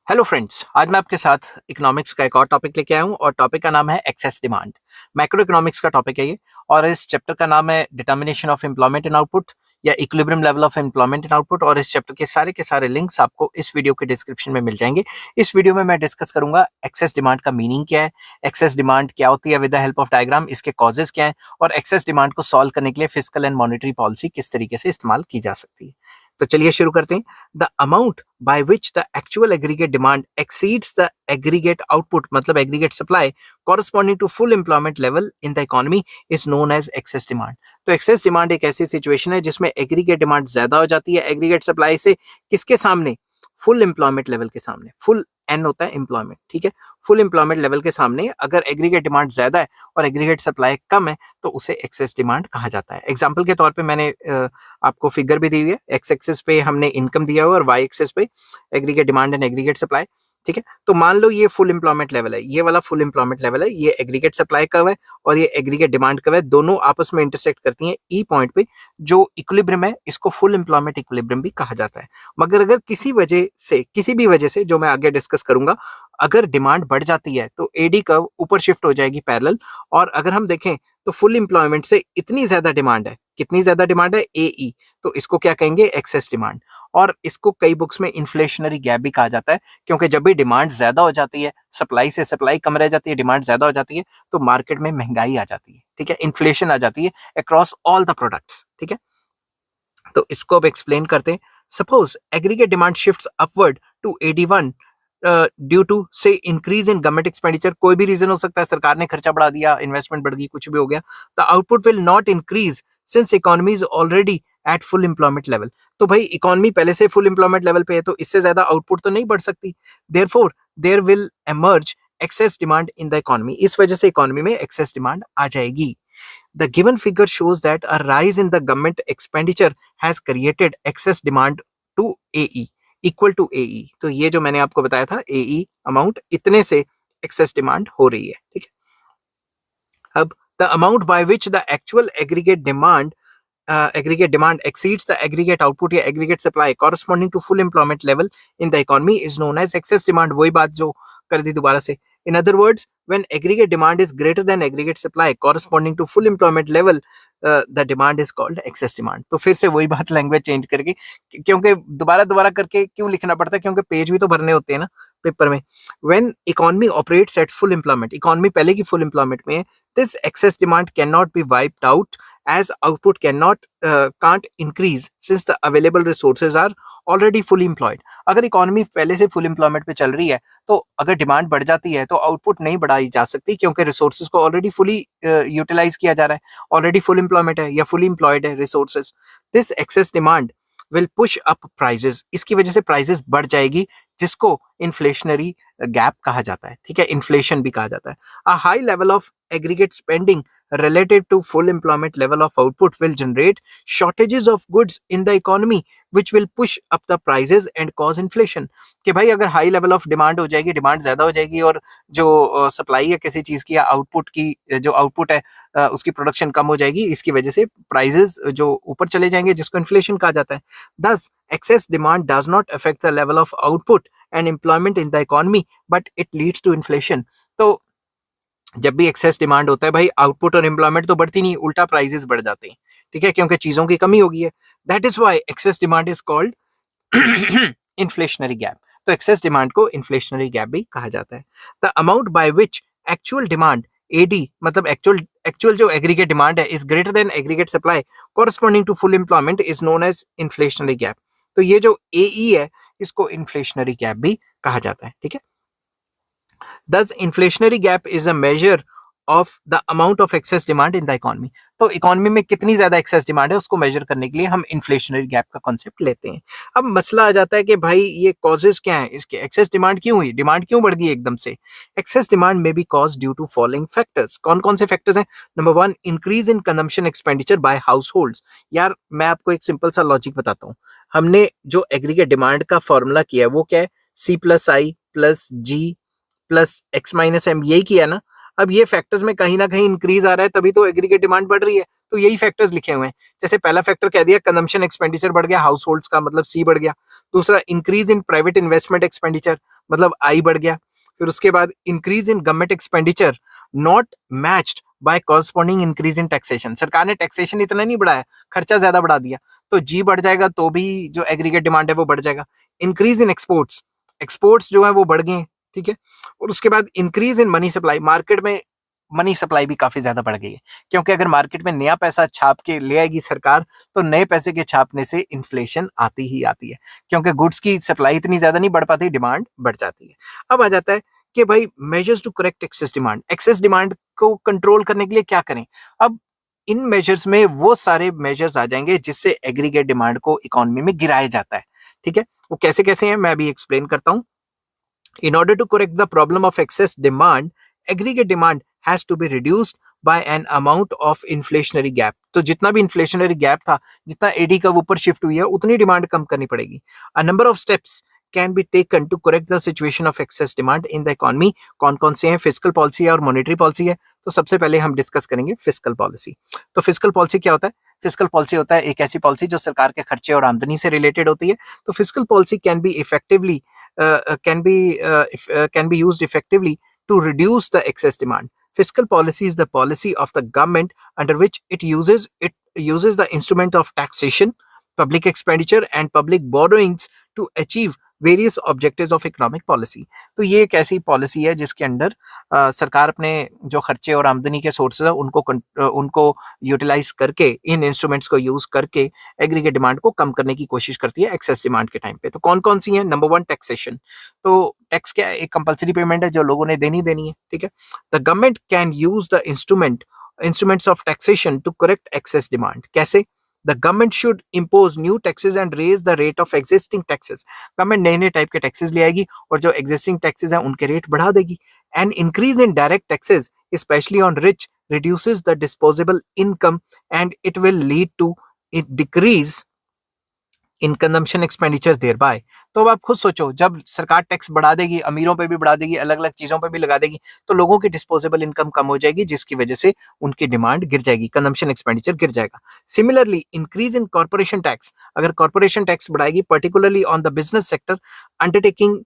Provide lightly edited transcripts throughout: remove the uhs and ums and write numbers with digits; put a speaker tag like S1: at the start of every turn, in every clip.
S1: Hello friends, आज मैं आपके साथ इकोनॉमिक्स का एक और टॉपिक लेके आया हूँ और टॉपिक का नाम है एक्सेस डिमांड। मैक्रो इकोनॉमिक्स का टॉपिक है ये और इस चैप्टर का नाम है determination of employment in output या equilibrium level of employment in output. और इस चैप्टर के सारे लिंक्स आपको इस वीडियो के डिस्क्रिप्शन में मिल जाएंगे। इस वीडियो में मैं डिस्कस करूंगा एक्सेस डिमांड का मीनिंग क्या है, एक्सेस डिमांड क्या होती है with the help of diagram, इसके कॉजेज क्या है और एक्सेस डिमांड को सॉल्व करने के लिए फिस्कल एंड मॉनेटरी पॉलिसी किस तरीके से इस्तेमाल की जा सकती है। तो चलिए शुरू करते हैं। The amount by which the actual aggregate demand exceeds the aggregate output मतलब aggregate supply corresponding to full employment level in the economy is known as excess demand। तो excess demand एक ऐसी सिचुएशन है जिसमें aggregate demand ज्यादा हो जाती है aggregate supply से, किसके सामने? फुल एम्प्लॉयमेंट लेवल के सामने। फुल एन होता है एम्प्लॉयमेंट, ठीक है। फुल एम्प्लॉयमेंट लेवल के सामने अगर एग्रीगेट डिमांड ज्यादा है और एग्रीगेट सप्लाई कम है तो उसे एक्सेस डिमांड कहा जाता है। एग्जांपल के तौर पे मैंने आपको फिगर भी दी हुई है। एक्स एक्सेस पे हमने इनकम दिया हुआ और वाई एक्सेस पे aggregate demand and aggregate supply, ठीक है। तो मान लो ये फुल एम्प्लॉयमेंट लेवल है, ये वाला फुल एम्प्लॉयमेंट लेवल है, ये एग्रीगेट सप्लाई कर्व है और ये एग्रीगेट डिमांड कर्व है। दोनों आपस में इंटरसेक्ट करती हैं ई पॉइंट पे जो इक्विलिब्रियम है, इसको फुल एम्प्लॉयमेंट इक्विलिब्रियम भी कहा जाता है। मगर अगर किसी भी वजह से जो मैं आगे डिस्कस करूंगा, अगर डिमांड बढ़ जाती है तो एडी कर्व ऊपर शिफ्ट हो जाएगी पैरेलल। और अगर हम देखें तो फुल एम्प्लॉयमेंट से इतनी ज्यादा डिमांड है, कितनी ज्यादा डिमांड है? एई, तो इसको क्या कहेंगे? Excess demand. और इसको कई बुक्स में इन्फ्लेशनरी गैप भी कहा जाता है, क्योंकि जब भी डिमांड ज्यादा हो जाती है, सप्लाई कम रह जाती है, डिमांड ज्यादा हो जाती है, तो मार्केट में महंगाई आ जाती है, ठीक है, इन्फ्लेशन आ जाती है अक्रॉस ऑल द प्रोडक्ट्स, ठीक है। तो इसको अब एक्सप्लेन करते हैं। Suppose aggregate demand shifts upward to 81 due to say increase in government expenditure. कोई भी रीजन हो सकता है, सरकार ने खर्चा बढ़ा दिया, इन्वेस्टमेंट बढ़ गई, कुछ भी हो गया। The output will not increase since economy is already at full employment level. तो भाई इकोनॉमी पहले से फुल एम्प्लॉयमेंट लेवल पे है, तो इससे ज्यादा आउटपुट तो नहीं बढ़ सकती। Therefore there will emerge excess demand in the economy. इस वजह से इकोनॉमी में एक्सेस डिमांड आ जाएगी। The given figure shows that a rise in the government expenditure has created excess demand to AE equal to AE। तो ये जो मैंने आपको बताया था AE अमाउंट, इतने से एक्सेस डिमांड हो रही है, ठीक है। अब the amount by which the actual aggregate demand exceeds the aggregate output या aggregate supply corresponding to full employment level in the economy is known as excess demand। वही बात जो कर दी दोबारा से। In other words, when aggregate demand is greater than aggregate supply corresponding to full employment level, the demand is called excess demand। तो फिर से वही बात लैंग्वेज चेंज करके, क्योंकि दोबारा दोबारा करके क्यों लिखना पड़ता है, क्योंकि पेज भी तो भरने होते हैं ना पेपर में। When economy operates at full employment, economy पहले की फुल एम्प्लॉयमेंट में है, this excess demand cannot be wiped out as output can't increase since the available resources are already fully employed। अगर इकोनॉमी पहले से फुल एम्प्लॉयमेंट पे चल रही है तो अगर डिमांड बढ़ जाती है तो आउटपुट नहीं बढ़ाई जा सकती, क्योंकि रिसोर्सेज को ऑलरेडी फुली यूटिलाइज किया जा रहा है, ऑलरेडी फुल एम्प्लॉयमेंट है या फुली एम्प्लॉयड है resources. This excess demand will push up prices. इसकी वजह से प्राइजेस बढ़ जाएगी, जिसको इन्फ्लेशनरी गैप कहा जाता है, ठीक है, इन्फ्लेशन भी कहा जाता है। A high level of aggregate spending relative to full employment level of output will generate shortages of goods in the economy which will push up the prices and cause inflation। कि भाई अगर high level of demand हो जाएगी, demand ज्यादा हो जाएगी और जो सप्लाई है किसी चीज की या आउटपुट की, जो आउटपुट है उसकी प्रोडक्शन कम हो जाएगी, इसकी वजह से प्राइजेस जो ऊपर चले जाएंगे, जिसको इन्फ्लेशन कहा जाता है। Thus excess demand does not affect the level of output and employment in the economy but it leads to inflation। तो जब भी एक्सेस डिमांड होता है भाई, आउटपुट और एम्प्लॉयमेंट तो बढ़ती नहीं, उल्टा प्राइसेस बढ़ जाते हैं, ठीक है, क्योंकि चीजों की कमी हो गई है। That is why excess demand is called inflationary gap. तो एक्सेस डिमांड को इन्फ्लेशनरी गैप भी कहा जाता है। The amount by which actual demand AD मतलब एक्चुअल जो एग्रीगेट डिमांड है is greater than aggregate supply corresponding to full employment is known as inflationary gap. तो ये जो एई है इसको इन्फ्लेशनरी गैप भी कहा जाता है, ठीक है। Thus, inflationary gap is a measure of the amount of excess demand in the economy। तो इकोनॉमी में कितनी ज्यादा एक्सेस डिमांड है उसको मेजर करने के लिए हम इन्फ्लेशनरी गैप का कॉन्सेप्ट लेते हैं। अब मसला आ जाता है कि भाई ये कॉजेज क्या है इसके, एक्सेस डिमांड क्यों हुई, डिमांड क्यों बढ़ गई एकदम से। एक्सेस डिमांड में be caused due to following factors. कौन कौन से फैक्टर्स हैं? Number 1, increase in consumption expenditure by households. यार मैं आपको एक सिंपल सा लॉजिक बताता हूँ। हमने जो एग्रीगेट डिमांड का फॉर्मूला किया है वो क्या है? C+I+G+X-M, यही किया ना। अब ये फैक्टर्स में कहीं ना कहीं इंक्रीज आ रहा है, तभी तो एग्रीगेट डिमांड बढ़ रही है। तो यही फैक्टर्स लिखे हुए हैं। जैसे पहला फैक्टर कह दिया कंजम्पशन एक्सपेंडिचर बढ़ गया, हाउस होल्ड्स का मतलब सी बढ़ गया। दूसरा, increase in private investment expenditure, मतलब आई बढ़ गया। फिर उसके बाद increase in government expenditure not matched by corresponding increase in taxation, सरकार ने टैक्सेशन इतना नहीं बढ़ाया, खर्चा ज्यादा बढ़ा दिया, तो जी बढ़ जाएगा तो भी जो एग्रीगेट डिमांड है वो बढ़ जाएगा। इंक्रीज इन एक्सपोर्ट्स, एक्सपोर्ट्स जो है वो बढ़ गए, ठीक है। और उसके बाद increase in money supply, market में मनी सप्लाई भी काफी ज्यादा बढ़ गई है, क्योंकि अगर मार्केट में नया पैसा छाप के ले आएगी सरकार, तो नए पैसे के छापने से इन्फ्लेशन आती ही आती है, क्योंकि गुड्स की सप्लाई इतनी ज्यादा नहीं बढ़ पाती, डिमांड बढ़ जाती है। अब आ जाता है कि भाई measures to correct excess demand, excess demand को कंट्रोल करने के लिए क्या करें। अब इन मेजर्स में वो सारे मेजर्स आ जाएंगे जिससे एग्रीगेट डिमांड को इकोनॉमी में गिराया जाता है, ठीक है। वो कैसे कैसे हैं मैं अभी एक्सप्लेन करता हूं। In order to correct the problem of excess demand, aggregate demand has to be reduced by an amount of inflationary gap. तो जितना भी inflationary gap था, जितना एडी का ऊपर शिफ्ट हुई है, उतनी डिमांड कम करनी पड़ेगी। A number of steps can be taken to correct the situation of excess demand in the economy. कौन कौन से हैं? फिजिकल पॉलिसी है और मॉनेटरी पॉलिसी है। तो सबसे पहले हम डिस्कस करेंगे फिजिकल पॉलिसी। तो फिजिकल पॉलिसी क्या होता है? फिजिकल पॉलिसी होता है एक ऐसी पॉलिसी जो सरकार के खर्चे और आमदनी से रिलेटेड होती है। तो physical policy can be effectively can be used effectively to reduce the excess demand. Fiscal policy is the policy of the government under which it uses the instrument of taxation, public expenditure, and public borrowings to achieve various objectives of economic policy. तो ये एक ऐसी policy है जिसके under सरकार अपने जो खर्चे और आमदनी के सोर्सेज है उनको यूटिलाइज करके, इन इंस्ट्रूमेंट्स को यूज करके एग्रीगेट डिमांड को कम करने की कोशिश करती है एक्सेस डिमांड के टाइम पे। तो कौन कौन सी है? Number 1 taxation. तो टैक्स क्या है? एक कंपल्सरी पेमेंट है जो लोगों ने देनी है, ठीक है। The government can use the instruments of taxation to correct excess demand. कैसे? The government should impose new taxes and raise the rate of existing taxes. Government नए नए टाइप के टैक्सेस ले आएगी और जो एग्जिस्टिंग टैक्सेस हैं उनके रेट बढ़ा देगी। And increase in direct taxes specially on rich reduces the disposable income and it will lead to a decrease in consumption expenditure thereby. तो अब आप खुद सोचो, जब सरकार टैक्स बढ़ा देगी, अमीरों पे भी बढ़ा देगी, अलग अलग चीजों पे भी लगा देगी, तो लोगों की डिस्पोजेबल इनकम कम हो जाएगी, जिसकी वजह से उनकी डिमांड गिर जाएगी, कंजम्पशन एक्सपेंडिचर गिर जाएगा। Similarly increase in corporation tax, अगर कॉर्पोरेशन टैक्स बढ़ाएगी particularly on the business sector, undertaking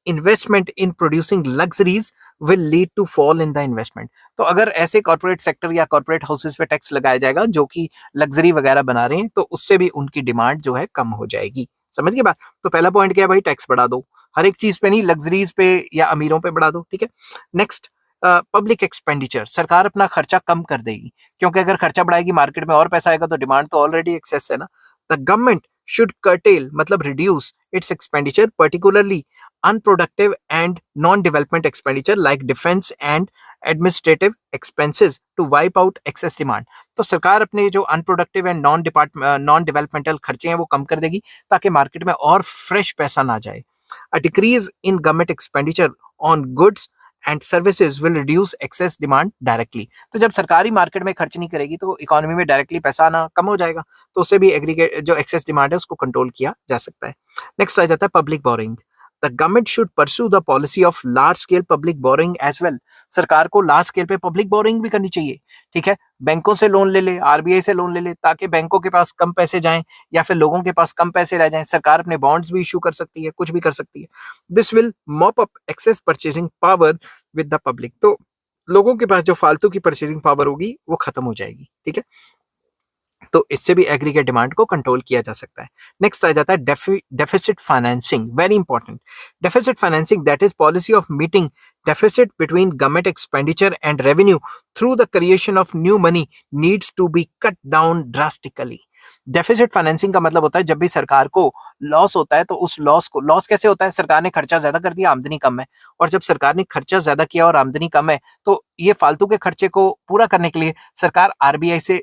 S1: investment in producing luxuries will lead to fall in the investment. तो अगर ऐसे कॉर्पोरेट सेक्टर या कॉर्पोरेट हाउसेस पे टैक्स लगाया जाएगा जो कि लग्जरी वगैरह बना रहे हैं, तो उससे भी उनकी डिमांड जो है कम हो जाएगी। समझ गए बात? तो पहला पॉइंट क्या है भाई? टैक्स बढ़ा दो, हर एक चीज पे नहीं, लग्जरीज पे या अमीरों पे बढ़ा दो, ठीक है। नेक्स्ट पब्लिक एक्सपेंडिचर, सरकार अपना खर्चा कम कर देगी, क्योंकि अगर खर्चा बढ़ाएगी मार्केट में और पैसा आएगा, तो डिमांड तो ऑलरेडी एक्सेस है ना। द गवर्नमेंट शुड curtail मतलब reduce its expenditure, particularly unproductive and non-development expenditure like defense and administrative expenses to wipe out excess demand। तो सरकार अपने जो अनप्रोडक्टिव एंड नॉन डेवलपमेंटल खर्चे हैं वो कम कर देगी, ताकि मार्केट में और फ्रेश पैसा ना जाए। A decrease in government expenditure on goods and services will reduce excess demand directly। तो जब सरकारी मार्केट में खर्च नहीं करेगी तो इकोनॉमी में डायरेक्टली पैसा आना कम हो जाएगा, तो उससे भी एग्रीगेट जो एक्सेस डिमांड है उसको कंट्रोल किया जा सकता है। नेक्स्ट आ जाता है public borrowing. The government should pursue the policy of large scale public borrowing as well. सरकार को लार्ज स्केल पे पब्लिक बोरिंग भी करनी चाहिए, ठीक है। बैंकों से लोन ले ले, आरबीआई से लोन ले ले, ताकि बैंकों के पास कम पैसे जाएं या फिर लोगों के पास कम पैसे रह जाएं। सरकार अपने बॉन्ड्स भी इशू कर सकती है, कुछ भी कर सकती है। This will mop up excess purchasing power with the public. तो लोगों के पास जो फालतू की परचेजिंग पावर होगी वो खत्म हो जाएगी, ठीक है। तो इससे भी एग्रीगेट डिमांड को कंट्रोल किया जा सकता है। नेक्स्ट आ जाता है deficit financing, very important. Deficit financing that is policy of meeting deficit between government expenditure and revenue through the creation of new money needs to be cut down drastically। Deficit financing का मतलब होता है जब भी सरकार को loss होता है, तो उस लॉस कैसे होता है? सरकार ने खर्चा ज्यादा कर दिया, आमदनी कम है, और जब सरकार ने खर्चा ज्यादा किया और आमदनी कम है, तो ये फालतू के खर्चे को पूरा करने के लिए सरकार आरबीआई से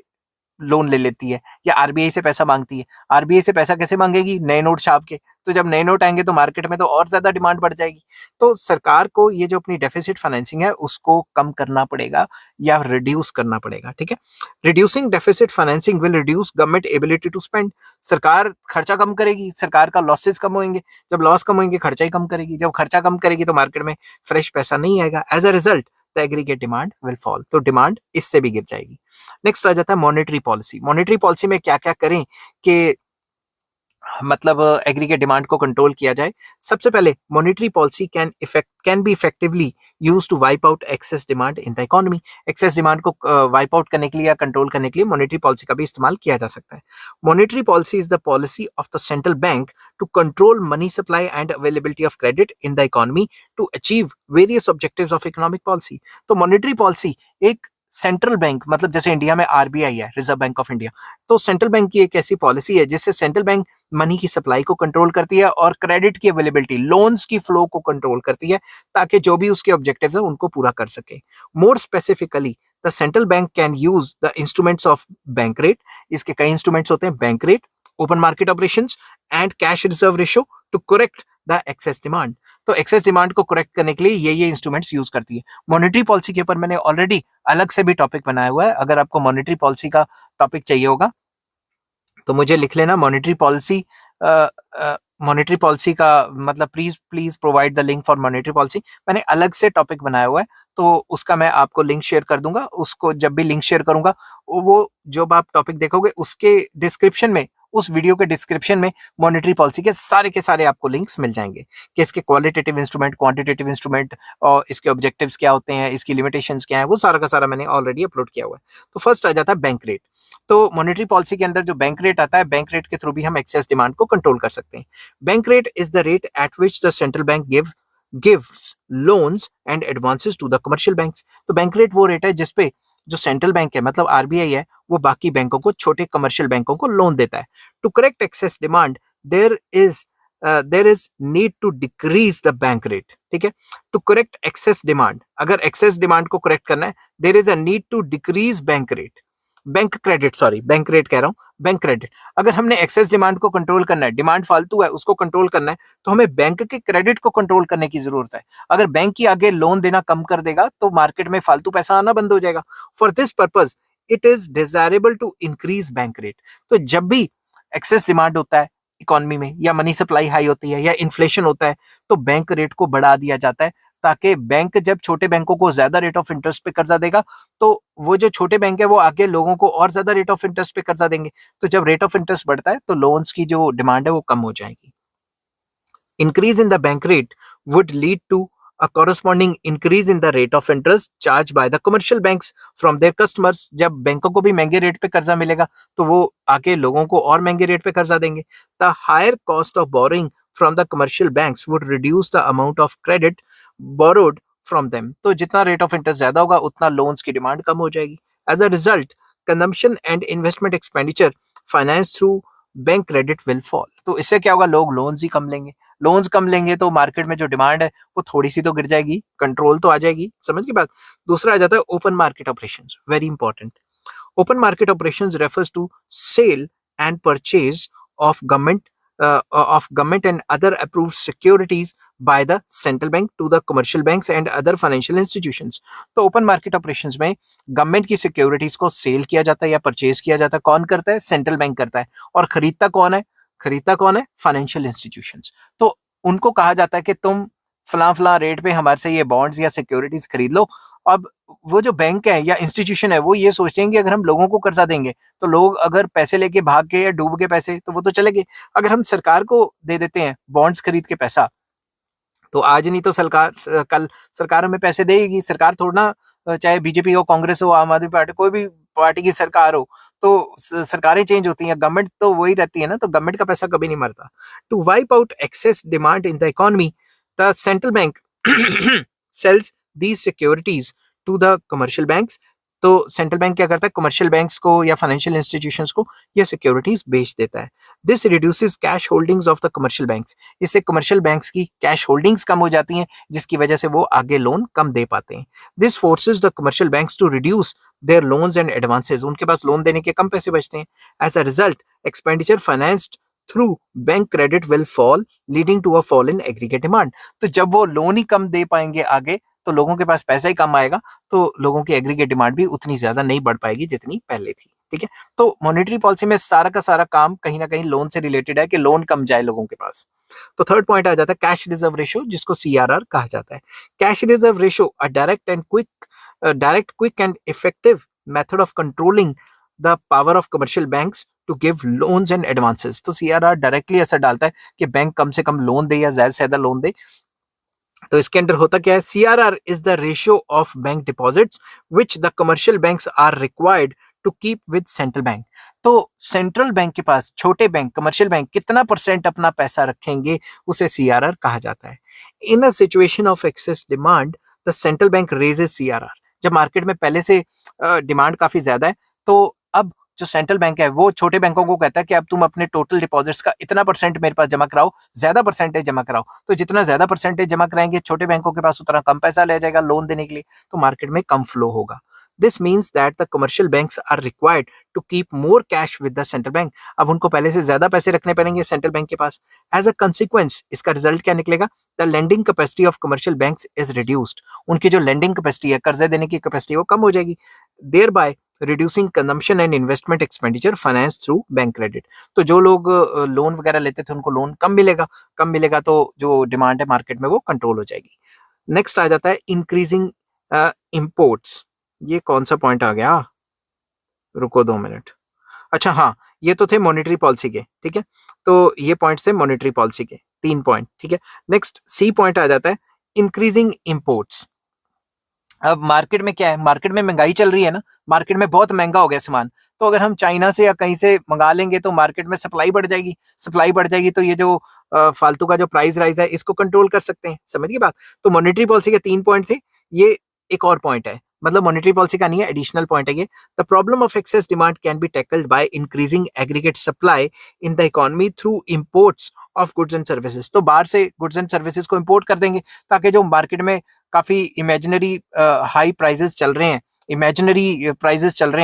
S1: लोन ले लेती है या आरबीआई से पैसा मांगती है। आरबीआई से पैसा कैसे मांगेगी? नए नोट छाप के। तो जब नए नोट आएंगे तो मार्केट में तो और ज्यादा डिमांड बढ़ जाएगी। तो सरकार को ये जो अपनी डेफिसिट फाइनेंसिंग है उसको कम करना पड़ेगा या रिड्यूस करना पड़ेगा, ठीक है। Reducing deficit financing will reduce government ability to spend. सरकार खर्चा कम करेगी, सरकार का लॉसेस कम होंगे, जब लॉस कम होंगे खर्चा ही कम करेगी, जब खर्चा कम करेगी तो मार्केट में फ्रेश पैसा नहीं आएगा। As a result the aggregate demand will fall, तो डिमांड इससे भी गिर जाएगी। नेक्स्ट आ जाता है मॉनेटरी पॉलिसी। मॉनेटरी पॉलिसी में क्या क्या करें कि मतलब एग्रीगेट डिमांड को कंट्रोल किया जाए, सबसे पहले monetary policy can be effectively use to wipe out excess demand in the economy. Excess demand को वाइप आउट करने के लिए या कंट्रोल करने के लिए मॉनेटरी पॉलिसी का भी इस्तेमाल किया जा सकता है। Monetary policy is the policy of the central bank to control money supply and availability of credit in the economy to achieve various objectives of economic policy. तो मॉनेटरी पॉलिसी एक central bank, मतलब जैसे India में RBI है, Reserve Bank of India, तो central bank की एक ऐसी पॉलिसी है जिससे सेंट्रल बैंक मनी की सप्लाई को कंट्रोल करती है और क्रेडिट की अवेलेबिलिटी, लोन्स की फ्लो को कंट्रोल करती है, ताकि जो भी उसके ऑब्जेक्टिव्स हैं उनको पूरा कर सके। More specifically the central bank can use the instruments of bank rate, इसके कई इंस्ट्रूमेंट्स होते हैं, bank rate, open market operations and cash reserve ratio two correct the excess demand. तो एक्सेस डिमांड को करेक्ट करने के लिए ये इंस्ट्रूमेंट्स यूज करती है। मॉनेटरी पॉलिसी के ऊपर मैंने ऑलरेडी अलग से भी टॉपिक बनाया हुआ है, अगर आपको मॉनेटरी पॉलिसी का टॉपिक चाहिए होगा तो मुझे लिख लेना मॉनेटरी पॉलिसी का मतलब please provide the link for monetary policy. मैंने अलग से टॉपिक बनाया हुआ है, तो उसका मैं आपको लिंक शेयर कर दूंगा। उसको जब भी लिंक शेयर करूंगा, वो जब आप टॉपिक देखोगे उसके डिस्क्रिप्शन में, उस वीडियो के डिस्क्रिप्शन में मॉनेटरी पॉलिसी के सारे आपको लिंक्स मिल जाएंगे कि इसके क्वालिटेटिव इंस्ट्रूमेंट, क्वांटिटेटिव इंस्ट्रूमेंट और इसके ऑब्जेक्टिव्स क्या होते हैं, इसकी लिमिटेशंस क्या है, वो सारा का सारा मैंने ऑलरेडी अपलोड किया हुआ है। तो फर्स्ट आ जाता है बैंक रेट। तो मॉनेटरी पॉलिसी के अंदर जो बैंक रेट आता है, बैंक रेट के थ्रू भी हम एक्सेस डिमांड को कंट्रोल कर सकते हैं। Bank rate is the rate at which the central bank gives loans and advances to the commercial banks. तो बैंक रेट वो रेट है जिसपे जो सेंट्रल बैंक है, मतलब आरबीआई है, वो बाकी बैंकों को, छोटे कमर्शियल बैंकों को लोन देता है। To correct excess demand there is need to decrease the bank rate. ठीक है, टू करेक्ट एक्सेस डिमांड, अगर एक्सेस डिमांड को करेक्ट करना है, there is a need to decrease bank rate, bank rate कह रहा हूं, बैंक क्रेडिट। अगर हमने एक्सेस डिमांड को कंट्रोल करना है, डिमांड फालतू है उसको कंट्रोल करना है, तो हमें बैंक के क्रेडिट को कंट्रोल करने की जरूरत है। अगर बैंक ही आगे लोन देना कम कर देगा तो मार्केट में फालतू पैसा आना बंद हो जाएगा। For this purpose it is desirable to increase bank rate. तो जब भी एक्सेस डिमांड होता है इकोनॉमी में, या मनी सप्लाई हाई होती है, या इन्फ्लेशन होता है, तो बैंक रेट को बढ़ा दिया जाता है, ताकि बैंक जब छोटे बैंकों को ज्यादा रेट ऑफ इंटरेस्ट पे कर्जा देगा, तो वो जो छोटे बैंक है वो आगे लोगों को और ज्यादा रेट ऑफ इंटरेस्ट पे कर्जा देंगे। तो जब रेट ऑफ इंटरेस्ट बढ़ता है तो लोन्स की जो डिमांड है वो कम हो जाएगी। Increase in the bank rate would lead to a corresponding increase in the rate of interest charged by the commercial banks from their customers। जब बैंकों को भी महंगे रेट पे कर्जा मिलेगा तो वो आके लोगों को और महंगे रेट पे कर्जा देंगे। The higher cost of borrowing from the commercial banks would reduce the amount of credit borrowed from them। तो जितना रेट ऑफ इंटरेस्ट ज्यादा होगा उतना लोन्स की डिमांड कम हो जाएगी। As a result, consumption and investment expenditure financed through bank credit will fall. तो इससे क्या होगा, लोग लोन्स ही कम लेंगे, लोन्स कम लेंगे तो मार्केट में जो डिमांड है वो थोड़ी सी तो गिर जाएगी, कंट्रोल तो आ जाएगी। समझ की बात। दूसरा आ जाता है open market operations, very important. Open market operations refers to sale and purchase of government and other approved securities by the central bank to the commercial banks and other financial institutions। तो open market operations में government की securities को cell किया जाता है या purchase किया जाता है। कौन करता है? सेंट्रल बैंक करता है। और खरीदता कौन है? Financial institutions. तो उनको कहा जाता है कि तुम फला रेट पे हमारे से ये बॉन्ड्स या सिक्योरिटीज खरीद लो। अब वो जो बैंक है या इंस्टीट्यूशन है वो ये सोचते हैं कि अगर हम लोगों को कर्जा देंगे तो लोग अगर पैसे लेके भाग के या डूब के पैसे, तो वो तो चले गए। अगर हम सरकार को दे देते हैं बॉन्ड्स खरीद के पैसा, तो आज नहीं तो कल सरकार हमें पैसे देगी। सरकार थोड़ा ना, चाहे बीजेपी हो, कांग्रेस हो, आम आदमी पार्टी, कोई भी पार्टी की सरकार हो, तो सरकारें चेंज होती हैं, गवर्नमेंट तो वही रहती है ना, तो गवर्नमेंट का पैसा कभी नहीं मरता। To wipe out excess demand in the economy, the central bank sells these securities to the commercial banks। तो सेंट्रल बैंक क्या करता है? कमर्शियल बैंक्स को या फाइनेंशियल इंस्टीट्यूशंस को ये सिक्योरिटीज बेच देता है। This reduces cash holdings of the commercial banks. इससे कमर्शियल बैंक्स की कैश होल्डिंग्स कम हो जाती हैं, जिसकी वजह से वो आगे लोन कम दे पाते हैं। This forces the commercial banks to reduce their loans and advances. उनके पास लोन देने के कम पैसे बचते हैं। As a result, expenditure financed through bank credit will fall, leading to a fall in aggregate demand. तो जब वो लोन ही कम दे पाएंगे आगे, तो लोगों के पास पैसा ही कम आएगा, तो लोगों की एग्रीगेट डिमांड भी उतनी ज्यादा नहीं बढ़ पाएगी जितनी पहले थी। ठीक है, तो मॉनेटरी पॉलिसी में सारा का सारा काम कहीं ना कहीं लोन से रिलेटेड है कि लोन कम जाए लोगों के पास। तो थर्ड पॉइंट आ जाता है कैश रिजर्व रेशियो, जिसको सीआरआर कहा जाता है। Cash reserve ratio a direct quick and effective method of controlling the power of commercial banks to give loans and advances. तो सीआरआर डायरेक्टली असर डालता है कि बैंक कम से कम लोन दे या ज्यादा से ज्यादा लोन दे। तो इसके अंदर होता क्या है, CRR is the ratio of bank deposits which the commercial banks are required to keep with central bank. तो सेंट्रल बैंक के पास छोटे बैंक, कमर्शियल बैंक कितना परसेंट अपना पैसा रखेंगे, उसे सीआरआर कहा जाता है। In a situation of excess demand the central bank raises CRR. जब मार्केट में पहले से डिमांड काफी ज्यादा है, तो अब जो सेंट्रल बैंक है वो छोटे बैंकों को कहता है कि अब तुम अपने टोटल डिपॉजिट्स का इतना परसेंट मेरे पास जमा कराओ, ज्यादा परसेंटेज जमा कराओ। तो जितना ज्यादा परसेंटेज जमा कराएंगे छोटे बैंकों के पास, उतना कम पैसा ले जाएगा लोन देने के लिए, तो मार्केट में कम फ्लो होगा। This means that the commercial banks are required to keep more cash with the central bank. अब उनको पहले से ज्यादा पैसे रखने पड़ेंगे सेंट्रल बैंक के पास। एज अ कंसिक्वेंस इसका रिजल्ट क्या निकलेगा, the lending capacity of commercial banks is reduced. उनकी जो लेंडिंग कैपेसिटी है, कर्जे देने की कैपेसिटी, वो कम हो जाएगी। Thereby reducing consumption and investment expenditure finance through bank credit. तो जो लोग लोन वगैरह लेते थे उनको लोन कम मिलेगा तो जो डिमांड है मार्केट में वो कंट्रोल हो जाएगी। नेक्स्ट आ जाता है इंक्रीजिंग इंपोर्ट्स। ये कौन सा पॉइंट आ गया, रुको 2 मिनट। अच्छा हाँ, ये तो थे मॉनेटरी पॉलिसी के, ठीक है। तो ये पॉइंट्स थे मॉनेटरी पॉलिसी के, 3 पॉइंट, ठीक है। नेक्स्ट सी पॉइंट आ जाता है इंक्रीजिंग इंपोर्ट्स। अब मार्केट में क्या है, मार्केट में महंगाई चल रही है ना, मार्केट में बहुत महंगा हो गया सामान। तो अगर हम चाइना से या कहीं से मंगा लेंगे तो मार्केट में सप्लाई बढ़ जाएगी, तो ये जो फालतू का जो प्राइस राइज है इसको कंट्रोल कर सकते हैं। समझिए बात। तो मॉनेटरी पॉलिसी के 3 पॉइंट थे, ये एक और पॉइंट है, मतलब मॉनेटरी पॉलिसी का नहीं है, एडिशनल पॉइंट है ये। The problem of excess demand can be tackled by increasing aggregate supply in the economy through imports of goods and services. तो बाहर से गुड्स एंड सर्विसेज को इंपोर्ट कर देंगे ताकि जो मार्केट में काफी इमेजिनरी हाई प्राइजेस चल रहे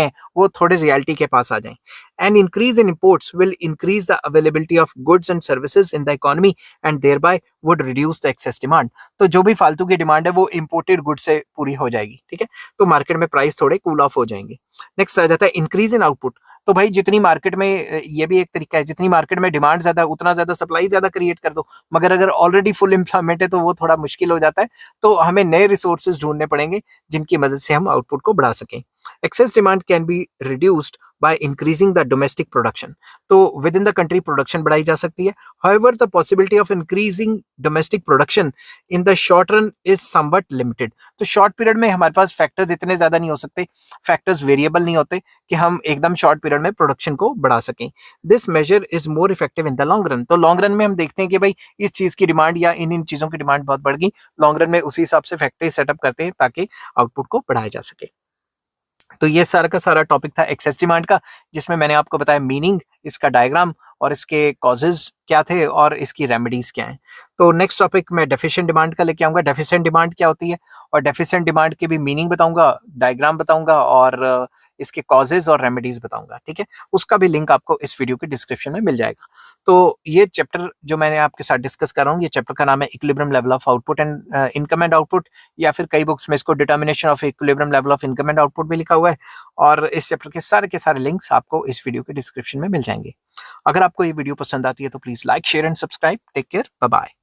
S1: हैं, वो थोड़े रियलिटी के पास आ जाएं। An increase in imports will increase the availability of goods and services in the economy and thereby would reduce the excess demand. तो जो भी फालतू की डिमांड है वो इंपोर्टेड गुड्स से पूरी हो जाएगी, ठीक है। तो मार्केट में प्राइस थोड़े कूल ऑफ हो जाएंगे। नेक्स्ट आ जाता है इंक्रीज इन आउटपुट। तो भाई जितनी मार्केट में ये भी एक तरीका है, जितनी मार्केट में डिमांड ज्यादा उतना ज्यादा सप्लाई ज्यादा क्रिएट कर दो, मगर अगर ऑलरेडी फुल एम्प्लॉयमेंट है तो वो थोड़ा मुश्किल हो जाता है। तो हमें नए रिसोर्सेज ढूंढने पड़ेंगे जिनकी मदद से हम आउटपुट को बढ़ा सकें। Excess demand can be reduced by increasing the domestic production। तो with in the country production बढ़ाई जा सकती है। However, the possibility of increasing domestic production in the short run is somewhat limited। तो शॉर्ट पीरियड में हमारे पास factors इतने ज्यादा नहीं हो सकते, फैक्टर्स वेरिएबल नहीं होते कि हम एकदम शॉर्ट पीरियड में प्रोडक्शन को बढ़ा सकें। This measure is more effective in the long run. तो लॉन्ग रन में हम देखते हैं कि भाई इस चीज की डिमांड या इन चीजों की डिमांड बहुत बढ़ गई, लॉन्ग रन में उसी हिसाब से फैक्ट्री सेटअप करते हैं ताकि आउटपुट को बढ़ाया जा सके। तो ये सारा का सारा टॉपिक था एक्सेस डिमांड का, जिसमें मैंने आपको बताया मीनिंग, इसका डायग्राम और इसके कॉजेज क्या थे और इसकी रेमेडीज क्या हैं। तो नेक्स्ट टॉपिक मैं डेफिशिएंट डिमांड का लेके आऊंगा। डेफिशिएंट डिमांड क्या होती है और डेफिशिएंट डिमांड की भी मीनिंग बताऊंगा, डायग्राम बताऊंगा और इसके कॉजेज और रेमेडीज बताऊंगा, ठीक है। उसका भी लिंक आपको इस वीडियो के डिस्क्रिप्शन में मिल जाएगा। तो ये चैप्टर जो मैंने आपके साथ डिस्कस कर रहा हूँ, ये चैप्टर का नाम है equilibrium level of output and income and output, या फिर कई बुक्स में इसको determination of equilibrium level of income and output भी लिखा हुआ है। और इस चैप्टर के सारे लिंक्स आपको इस वीडियो के डिस्क्रिप्शन में मिल जाएंगे। अगर आपको ये वीडियो पसंद आती है तो please like, share and subscribe. Take care, bye bye.